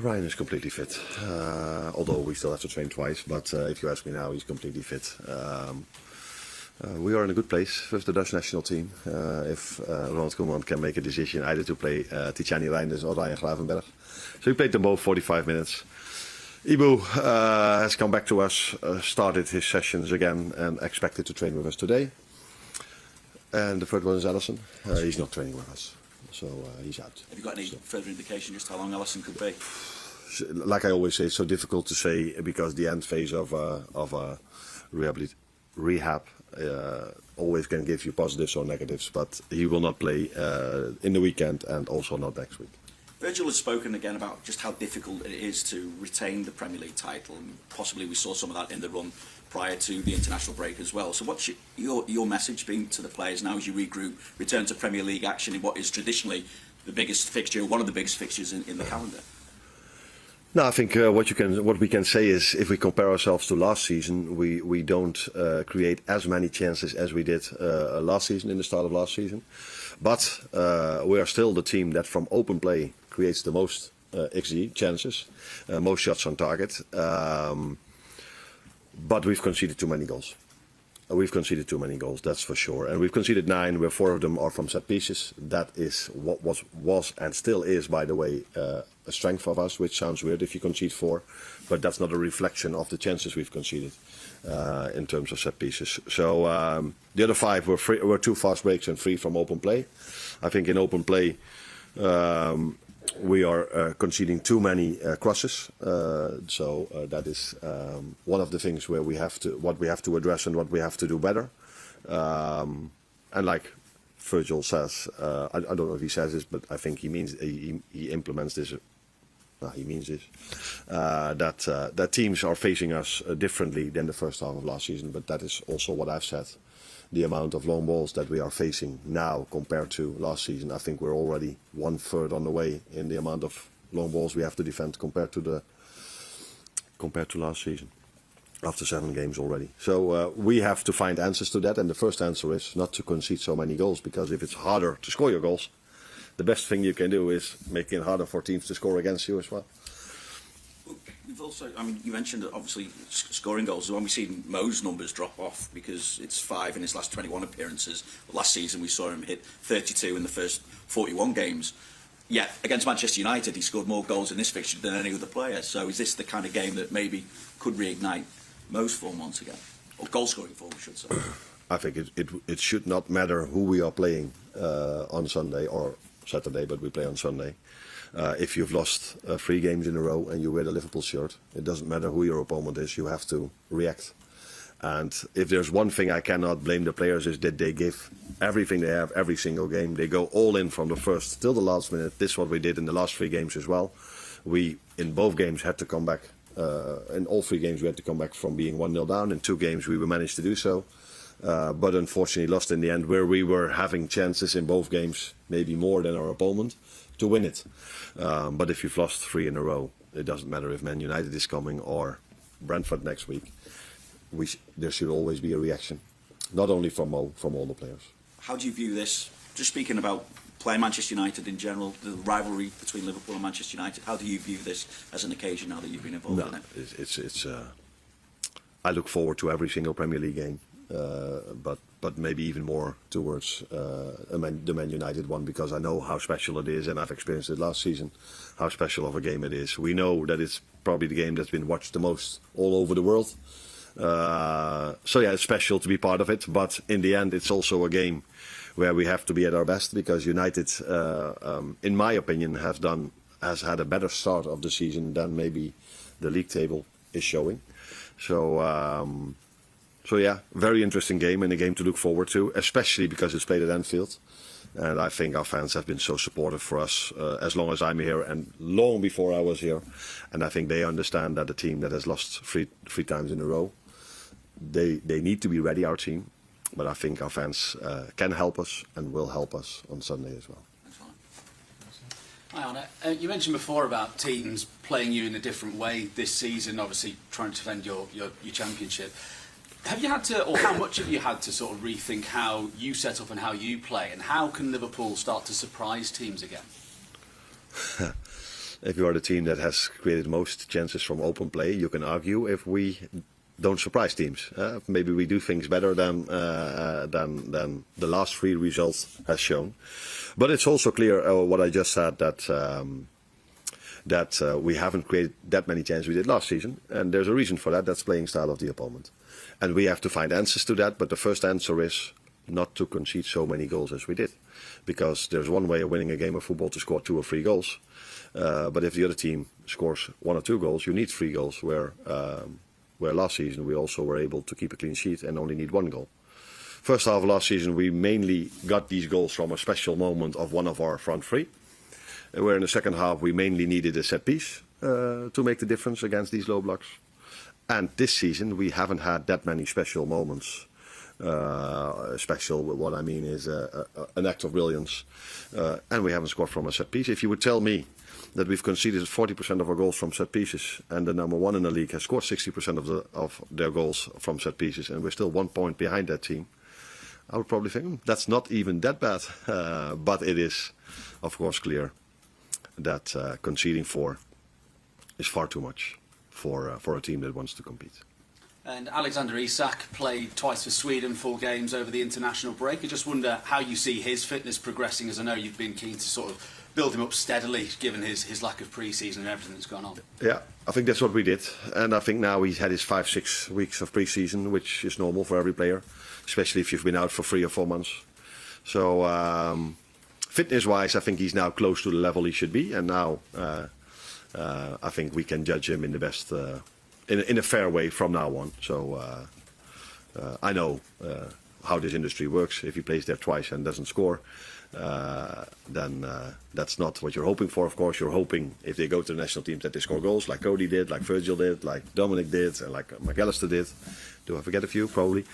Ryan is completely fit, although we still have to train twice, but if you ask me now, he's completely fit. We are in a good place with the Dutch national team. If Ronald Koeman can make a decision either to play Tijani Reinders or Ryan Gravenberg. So we played them both 45 minutes. Ibu has come back to us, started his sessions again and expected to train with us today. And the third one is Alisson. He's not training with us, so he's out. Have you got any further indication just how long Alisson could be? Like I always say, it's so difficult to say because the end phase of a rehab always can give you positives or negatives, but he will not play in the weekend and also not next week. Virgil has spoken again about just how difficult it is to retain the Premier League title, and possibly we saw some of that in the run prior to the international break as well. So what's your message been to the players now as you regroup, return to Premier League action in what is traditionally the biggest fixture, one of the biggest fixtures in the calendar? No, I think what we can say is if we compare ourselves to last season, we don't create as many chances as we did last season, in the start of last season. But we are still the team that from open play creates the most XG chances, most shots on target. But we've conceded too many goals. We've conceded too many goals, that's for sure. And we've conceded 9, where 4 of them are from set pieces. That is what was and still is, by the way, a strength of us, which sounds weird if you concede 4. But that's not a reflection of the chances we've conceded in terms of set pieces. So the other 5 were 2 fast breaks and 3 from open play. I think in open play we are conceding too many crosses, so that is one of the things where we have to address and what we have to do better. And like Virgil says, I don't know if he says this, but I think he means he implements this. He means this that teams are facing us differently than the first half of last season. But that is also what I've said. The amount of long balls that we are facing now compared to last season, I think we're already 1/3 on the way in the amount of long balls we have to defend compared to last season, after 7 games already. So we have to find answers to that, and the first answer is not to concede so many goals, because if it's harder to score your goals, the best thing you can do is make it harder for teams to score against you as well. We've also, I mean, you mentioned obviously scoring goals. When we've seen Mo's numbers drop off because it's 5 in his last 21 appearances. Last season we saw him hit 32 in the first 41 games. Yet against Manchester United he scored more goals in this fixture than any other player. So is this the kind of game that maybe could reignite Mo's form once again, or goal scoring form, I should say? I think it should not matter who we are playing on Sunday or Saturday, but we play on Sunday. If you've lost 3 games in a row and you wear the Liverpool shirt, it doesn't matter who your opponent is, you have to react. And if there's one thing I cannot blame the players is that they give everything they have every single game. They go all in from the first till the last minute. This is what we did in the last 3 games as well. We, in both games, had to come back. In all 3 games we had to come back from being 1-0 down. In 2 games we managed to do so. But unfortunately lost in the end, where we were having chances in both games, maybe more than our opponent, to win it. But if you've lost 3 in a row, it doesn't matter if Man United is coming or Brentford next week. There should always be a reaction, not only from Mo, from all the players. How do you view this? Just speaking about playing Manchester United in general, the rivalry between Liverpool and Manchester United, how do you view this as an occasion now that you've been involved in it? I look forward to every single Premier League game, but maybe even more towards the Man United one, because I know how special it is, and I've experienced it last season, how special of a game it is. We know that it's probably the game that's been watched the most all over the world. So yeah, it's special to be part of it, but in the end it's also a game where we have to be at our best, because United, in my opinion, has had a better start of the season than maybe the league table is showing. So yeah, very interesting game, and a game to look forward to, especially because it's played at Anfield. And I think our fans have been so supportive for us as long as I'm here and long before I was here. And I think they understand that a team that has lost three times in a row, they need to be ready, our team. But I think our fans can help us and will help us on Sunday as well. Hi Arne, you mentioned before about teams playing you in a different way this season, obviously trying to defend your championship. Have you had to, or how much have you had to sort of rethink how you set up and how you play, and how can Liverpool start to surprise teams again? if you are the team that has created most chances from open play, you can argue if we don't surprise teams. Maybe we do things better than the last 3 results has shown. But it's also clear what I just said, that we haven't created that many chances we did last season, and there's a reason for that. That's playing style of the opponent, and we have to find answers to that. But the first answer is not to concede so many goals as we did, because there's one way of winning a game of football, to score 2 or 3 goals. But if the other team scores 1 or 2 goals, you need 3 goals. Where last season we also were able to keep a clean sheet and only need 1 goal. First half of last season we mainly got these goals from a special moment of one of our front 3. Where in the second half we mainly needed a set piece to make the difference against these low blocks. And this season we haven't had that many special moments. Special, what I mean is an act of brilliance. And we haven't scored from a set piece. If you would tell me that we've conceded 40% of our goals from set pieces, and the number 1 in the league has scored 60% of their goals from set pieces, and we're still 1 point behind that team, I would probably think that's not even that bad. But it is, of course, clear that conceding 4 is far too much for a team that wants to compete. And Alexander Isak played twice for Sweden, 4 games over the international break. I just wonder how you see his fitness progressing, as I know you've been keen to sort of build him up steadily, given his lack of pre-season and everything that's gone on. Yeah, I think that's what we did. And I think now he's had his 5-6 weeks of pre-season, which is normal for every player, especially if you've been out for 3 or 4 months. So fitness-wise, I think he's now close to the level he should be. And now I think we can judge him in the best... in a fair way from now on. So I know how this industry works. If he plays there twice and doesn't score, then that's not what you're hoping for. Of course, you're hoping if they go to the national teams that they score goals, like Cody did, like Virgil did, like Dominic did, and like McAllister did. Do I forget a few? Probably.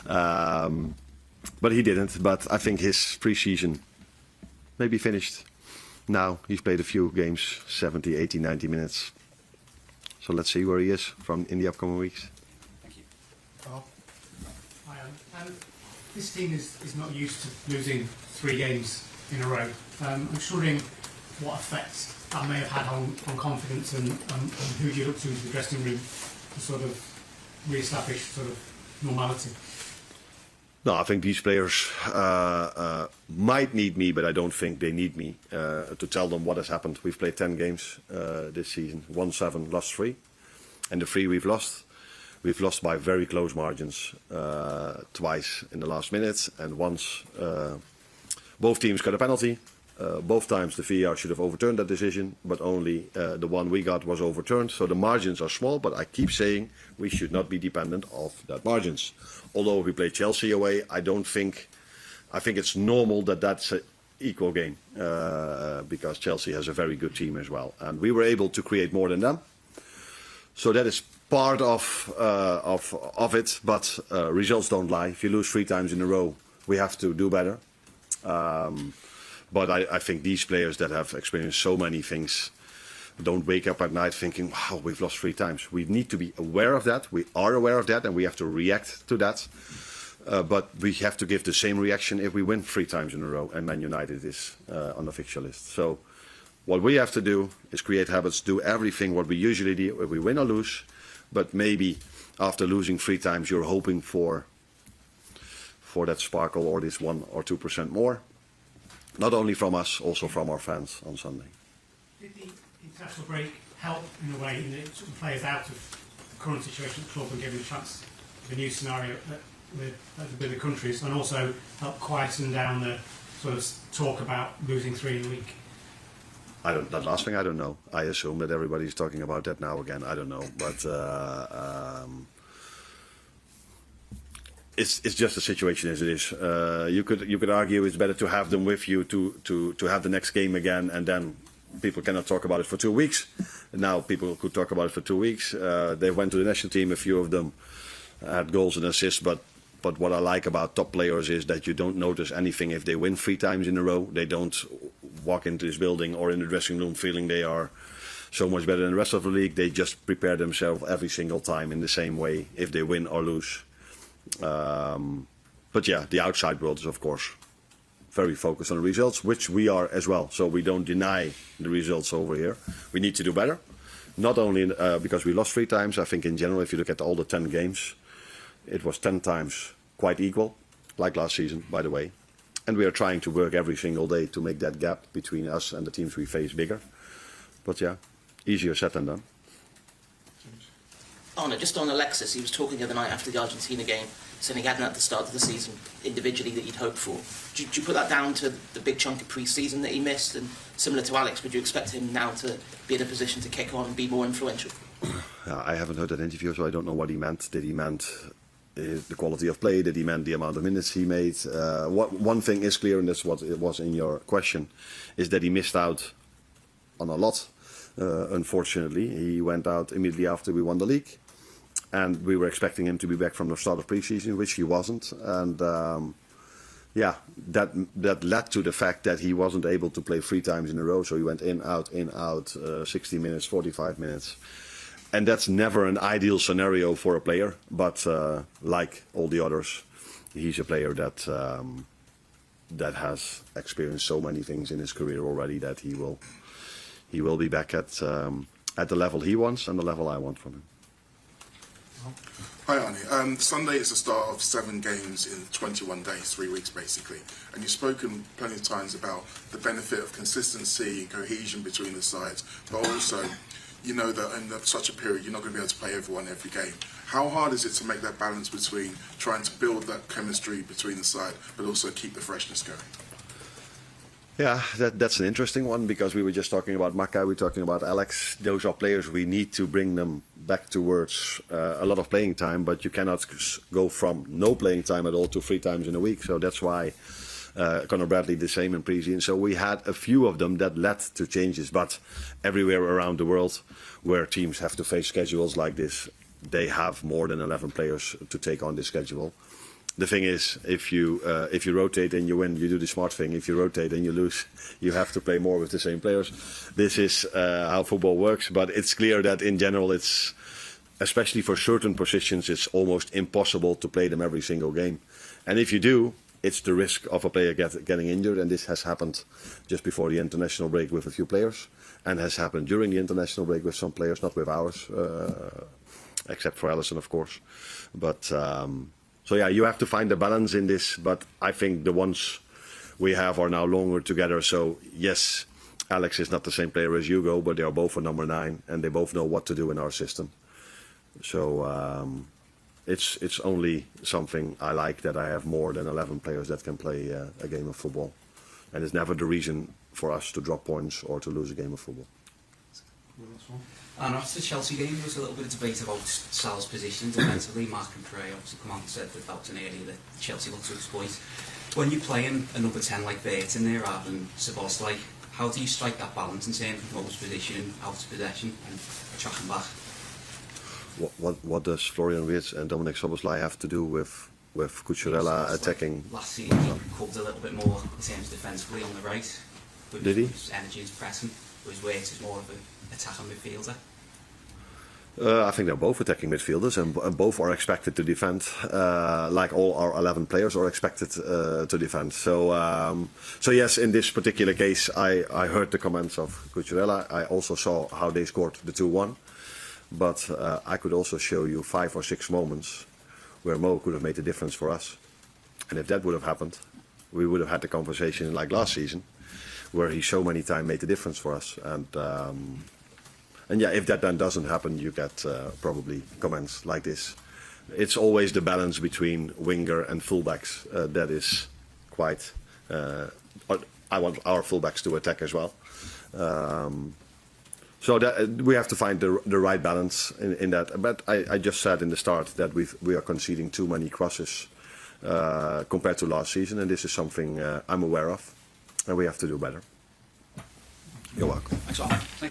But he didn't. But I think his pre-season may be finished now. He's played a few games, 70, 80, 90 minutes. So let's see where he is in the upcoming weeks. Thank you. Bob. Hi, this team is not used to losing 3 games in a row. I'm just wondering what effect that may have had on confidence and who do you look to into the dressing room to sort of re-establish sort of normality? No, I think these players might need me, but I don't think they need me to tell them what has happened. We've played 10 games this season, won 7, lost 3. And the 3 we've lost by very close margins, twice in the last minute, and once both teams got a penalty. Both times the VAR should have overturned that decision, but only the one we got was overturned. So the margins are small, but I keep saying we should not be dependent of that margins. Although we play Chelsea away, I think it's normal that that's an equal game because Chelsea has a very good team as well, and we were able to create more than them. So that is part of it, but results don't lie. If you lose 3 times in a row, we have to do better. But I think these players that have experienced so many things don't wake up at night thinking, wow, we've lost 3 times. We need to be aware of that. We are aware of that, and we have to react to that. But we have to give the same reaction if we win 3 times in a row and Man United is on the fixture list. So what we have to do is create habits, do everything what we usually do if we win or lose. But maybe after losing 3 times, you're hoping for that sparkle or this 1 or 2% more. Not only from us, also from our fans on Sunday. Did the international break help in a way in that it took the players out of the current situation at the club and gave them a chance of a new scenario with the bigger countries, and also help quieten down the sort of talk about losing 3 in a week? That last thing I don't know. I assume that everybody's talking about that now again. I don't know, but it's just the situation as it is. You could argue it's better to have them with you to have the next game again, and then people cannot talk about it for 2 weeks. Now people could talk about it for 2 weeks. They went to the national team. A few of them had goals and assists, but what I like about top players is that you don't notice anything if they win 3 times in a row. They don't walk into this building or in the dressing room feeling they are so much better than the rest of the league. They just prepare themselves every single time in the same way if they win or lose. But yeah, the outside world is of course very focused on the results, which we are as well. So we don't deny the results over here. We need to do better. Not only because we lost 3 times. I think in general, if you look at all the 10 games, it was 10 times quite equal, like last season, by the way. And we are trying to work every single day to make that gap between us and the teams we face bigger. But yeah, easier said than done. Arne, just on Alexis, he was talking the other night after the Argentina game, saying he hadn't at the start of the season individually that he'd hoped for. Do you put that down to the big chunk of pre-season that he missed? And similar to Alex, would you expect him now to be in a position to kick on and be more influential? I haven't heard that interview, so I don't know what he meant. Did he meant the quality of play? Did he meant the amount of minutes he made? One thing is clear, and that's what it was in your question, is that he missed out on a lot. Unfortunately, he went out immediately after we won the league. And we were expecting him to be back from the start of pre-season, which he wasn't. And yeah, that led to the fact that he wasn't able to play 3 times in a row. So he went in, out, 60 minutes, 45 minutes. And that's never an ideal scenario for a player. But like all the others, he's a player that that has experienced so many things in his career already that he will be back at the level he wants and the level I want from him. Hi Arne, Sunday is the start of 7 games in 21 days, 3 weeks basically, and you've spoken plenty of times about the benefit of consistency and cohesion between the sides, but also you know that in such a period you're not going to be able to play everyone every game. How hard is it to make that balance between trying to build that chemistry between the side but also keep the freshness going? Yeah, that's an interesting one, because we were just talking about Maka, we were talking about Alex. Those are players we need to bring them back towards a lot of playing time, but you cannot go from no playing time at all to 3 times in a week. So that's why Conor Bradley the same in pre-season. So we had a few of them that led to changes, but everywhere around the world where teams have to face schedules like this, they have more than 11 players to take on this schedule. The thing is, if you rotate and you win, you do the smart thing. If you rotate and you lose, you have to play more with the same players. This is how football works. But it's clear that in general, it's, especially for certain positions, it's almost impossible to play them every single game. And if you do, it's the risk of a player getting injured. And this has happened just before the international break with a few players, and has happened during the international break with some players, not with ours, except for Alisson, of course. But so yeah, you have to find the balance in this, but I think the ones we have are now longer together. So yes, Alex is not the same player as Hugo, but they are both a number 9, and they both know what to do in our system. So it's only something I like, that I have more than 11 players that can play a game of football, and it's never the reason for us to drop points or to lose a game of football. And after the Chelsea game, there was a little bit of debate about Sal's position defensively. Mark and Prey obviously come out and said that was an area that Chelsea looked to exploit. When you're playing a number 10 like Bert in there rather than Szoboszlai, how do you strike that balance in terms of most position, out of possession, and tracking back? What does Florian Wirtz and Dominic Szoboszlai have to do with Cucurella attacking? Last season, he covered a little bit more in terms defensively on the right. Did he? His energy is pressing. Whereas Wirtz is more of an attacking midfielder. I think they're both attacking midfielders, and both are expected to defend, like all our 11 players are expected to defend. So yes, in this particular case, I heard the comments of Cucurella. I also saw how they scored the 2-1. But I could also show you 5 or 6 moments where Mo could have made a difference for us. And if that would have happened, we would have had the conversation like last season, where he so many times made a difference for us. And yeah, if that then doesn't happen, you get probably comments like this. It's always the balance between winger and fullbacks that is quite. I want our fullbacks to attack as well. So that, we have to find the right balance in that. But I just said in the start that we are conceding too many crosses compared to last season, and this is something I'm aware of, and we have to do better. You're welcome. Thanks, Arne.